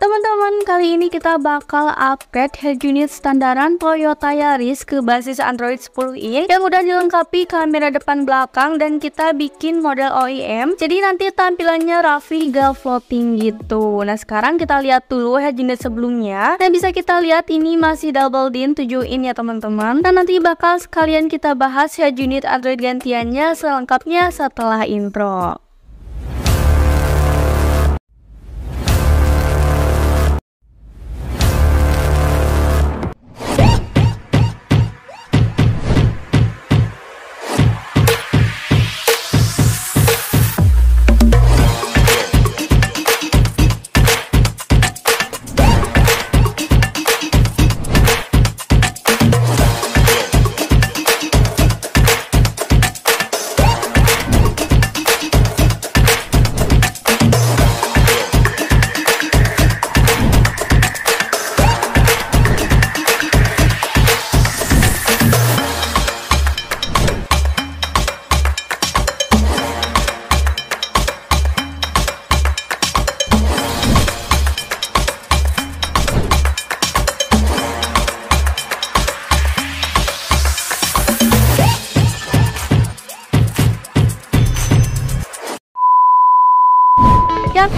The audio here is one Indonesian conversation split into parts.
Teman-teman, kali ini kita bakal upgrade head unit standaran Toyota Yaris ke basis Android 10i yang udah dilengkapi kamera depan belakang dan kita bikin model OEM. Jadi nanti tampilannya rapi gak floating gitu. Nah, sekarang kita lihat dulu head unit sebelumnya. Dan bisa kita lihat ini masih double din 7 in ya teman-teman. Dan nanti bakal sekalian kita bahas head unit Android gantiannya selengkapnya setelah intro.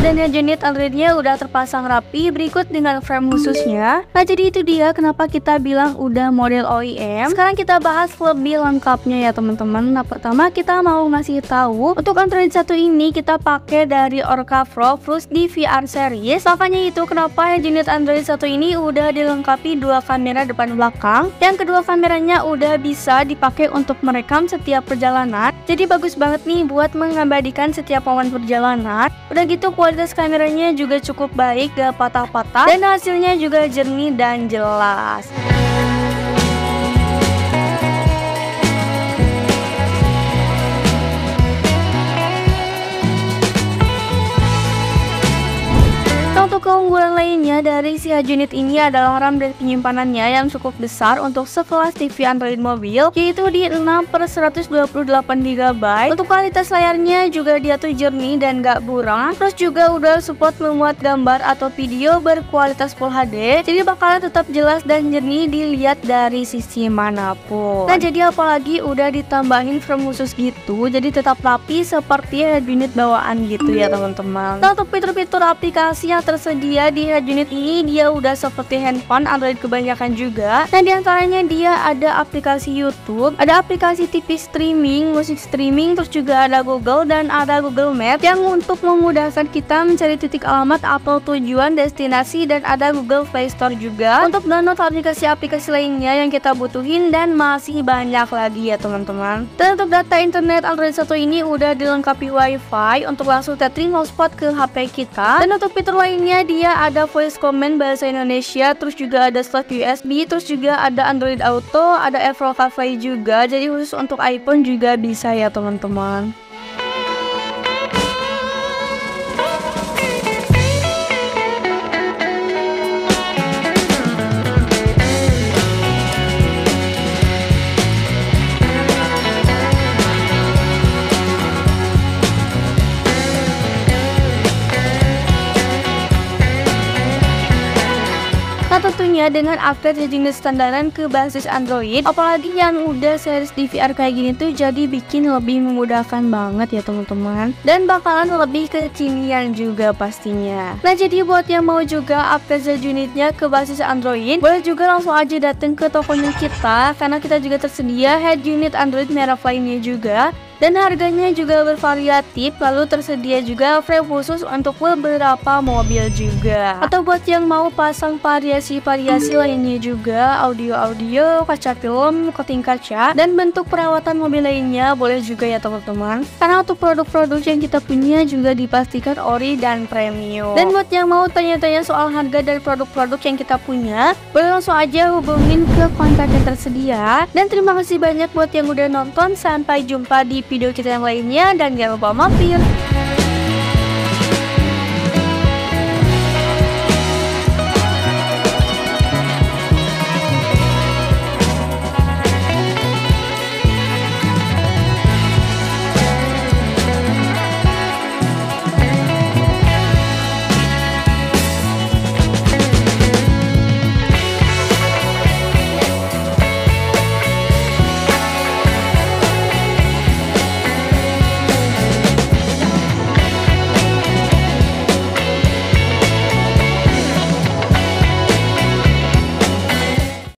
Dan head unit Androidnya udah terpasang rapi, berikut dengan frame khususnya. Nah, jadi itu dia kenapa kita bilang udah model OEM. Sekarang kita bahas lebih lengkapnya ya teman-teman. Nah, pertama kita mau ngasih tahu untuk Android 1 ini kita pakai dari Orca Pro Plus di VR series. Makanya itu kenapa head unit Android 1 ini udah dilengkapi dua kamera depan belakang. Yang kedua kameranya udah bisa dipakai untuk merekam setiap perjalanan. Jadi bagus banget nih buat mengabadikan setiap momen perjalanan. Udah gitu kualitas kameranya juga cukup baik, gak patah-patah, dan hasilnya juga jernih dan jelas. Untuk keunggulan lainnya dari si head unit ini adalah RAM dan penyimpanannya yang cukup besar untuk sekelas TV Android mobil, yaitu di 6/128 GB. Untuk kualitas layarnya juga dia tuh jernih dan gak buram. Terus juga udah support memuat gambar atau video berkualitas Full HD, jadi bakalan tetap jelas dan jernih dilihat dari sisi manapun. Nah, jadi apalagi udah ditambahin frame khusus gitu, jadi tetap rapi seperti head unit bawaan gitu ya teman-teman. Nah, untuk fitur-fitur aplikasi yang tersedia di head unit ini dia udah seperti handphone Android kebanyakan juga. Nah, diantaranya dia ada aplikasi YouTube, ada aplikasi TV streaming, musik streaming, terus juga ada Google dan ada Google Maps yang untuk memudahkan kita mencari titik alamat atau tujuan destinasi, dan ada Google Play Store juga untuk download aplikasi-aplikasi lainnya yang kita butuhin, dan masih banyak lagi ya teman-teman. Dan untuk data internet Android 1 ini udah dilengkapi WiFi untuk langsung tethering hotspot ke HP kita. Dan untuk fitur lainnya dia ada voice command bahasa Indonesia, terus juga ada slot USB, terus juga ada Android Auto, ada Apple CarPlay juga. Jadi khusus untuk iPhone juga bisa ya teman-teman. Tentunya dengan upgrade head unit standaran ke basis Android, apalagi yang udah series DVR kayak gini tuh, jadi bikin lebih memudahkan banget ya teman-teman, dan bakalan lebih kekinian juga pastinya. Nah, jadi buat yang mau juga upgrade head unitnya ke basis Android, boleh juga langsung aja datang ke tokonya kita, karena kita juga tersedia head unit Android merek lainnya juga. Dan harganya juga bervariatif, lalu tersedia juga frame khusus untuk beberapa mobil juga. Atau buat yang mau pasang variasi-variasi lainnya juga, audio-audio, kaca film, coating kaca, dan bentuk perawatan mobil lainnya boleh juga ya teman-teman. Karena untuk produk-produk yang kita punya juga dipastikan ori dan premium. Dan buat yang mau tanya-tanya soal harga dari produk-produk yang kita punya, boleh langsung aja hubungin ke kontak yang tersedia. Dan terima kasih banyak buat yang udah nonton, sampai jumpa di video kita yang lainnya, dan jangan lupa mampir.